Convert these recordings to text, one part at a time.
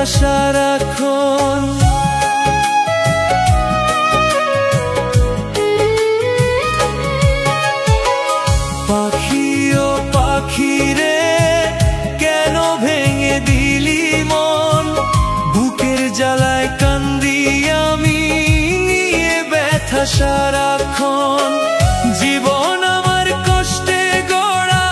ব্যথা সারাক্ষণ। পাখি ও পাখি রে, কেন ভেঙে দিলি মন? বুকের জ্বালায় কান্দি আমি, নিয়ে ব্যথা সারাক্ষণ। জীবন আমার কষ্টে গড়া,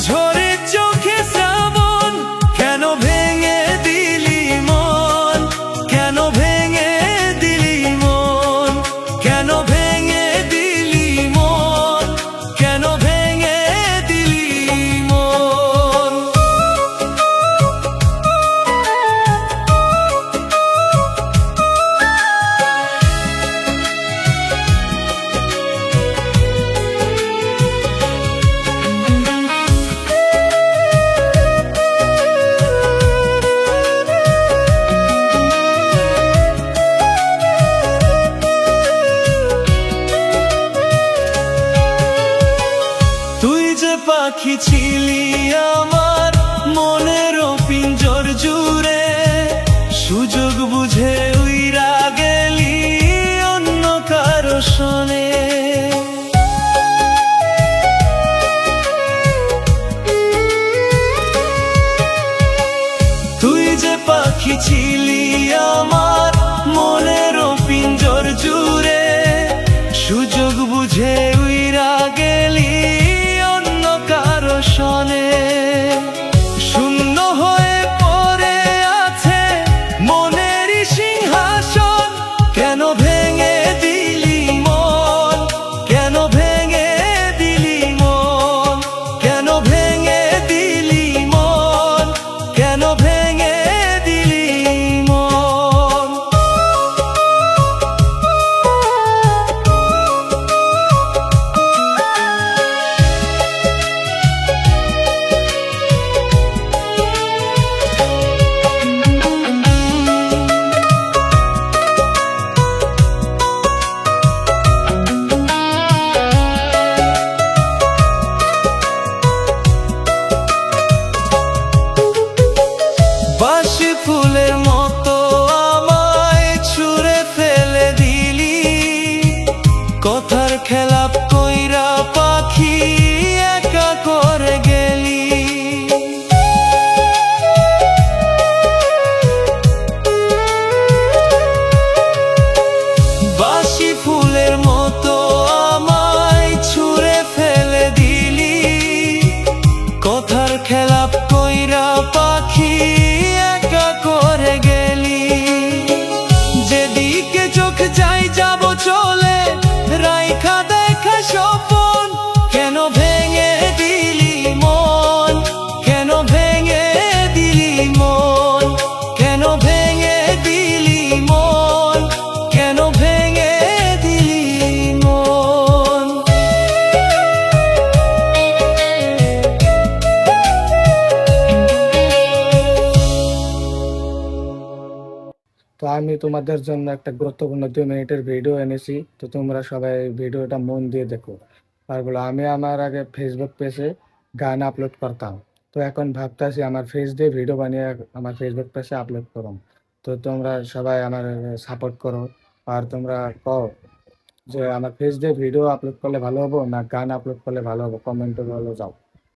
ঝরে চোখে শ্রাবণ। কেন ভেঙে দিলি মন? কেন ভেঙে দিলি মন? কেন ভেঙে দিলি মন? কেন ভেঙে দিলি মন? তুই যে পাখি ছিলি আমার মনেরও পিঞ্জর জুড়ে, সুযোগ বুঝে উইরা গেলি অন্য কারো শোনে। তুই যে পাখি ছিলি আমার মনেরও পিঞ্জর জুড়ে, সুযোগ বুঝে উইরা গেলি অন্য কারো শোনে। শূন্য হয়ে পড়ে আছে মনেরই সিংহাসন। কেন ভেঙে দিলি মন? কেন ভেঙে দিলি মন? কেন ভেঙে দিলি মন? কেন ভেঙে দিলি মন? বাসি ফুলের মতো আমায় ছুঁড়ে ফেলে দিলি, কথার খেলাপ কইরা পাখি একা করে গেলি। বাসি ফুলের মতো আমায় ছুঁড়ে ফেলে দিলি, কথার খেলাপ কইরা পাখি একা করে গেলি। যেদিকে চোখ যাই যাব চলে, রাইখা দেখা স্বপন। কেন ভেঙে দিলি মন? কেন ভেঙে দিলি মন? কেন ভেঙে দিলি মন? কেন ভেঙে দিলি মন? তো আমি তোমাদের জন্য একটা গুরুত্বপূর্ণ 2 মিনিটের ভিডিও এনেছি। তো তোমরা সবাই ভিডিওটা মন দিয়ে দেখো। আর বলো, আমি আমার আগে ফেসবুক পেজে গান আপলোড করতাম, তো এখন ভাবতেছি আমার ফেস দিয়ে ভিডিও বানিয়ে আমার ফেসবুক পেজে আপলোড করো। তো তোমরা সবাই আমার সাপোর্ট করো। আর তোমরা কও যে আমার ফেস দিয়ে ভিডিও আপলোড করলে ভালো হবো না গান আপলোড করলে ভালো হবো, কমেন্টে বলে যাও।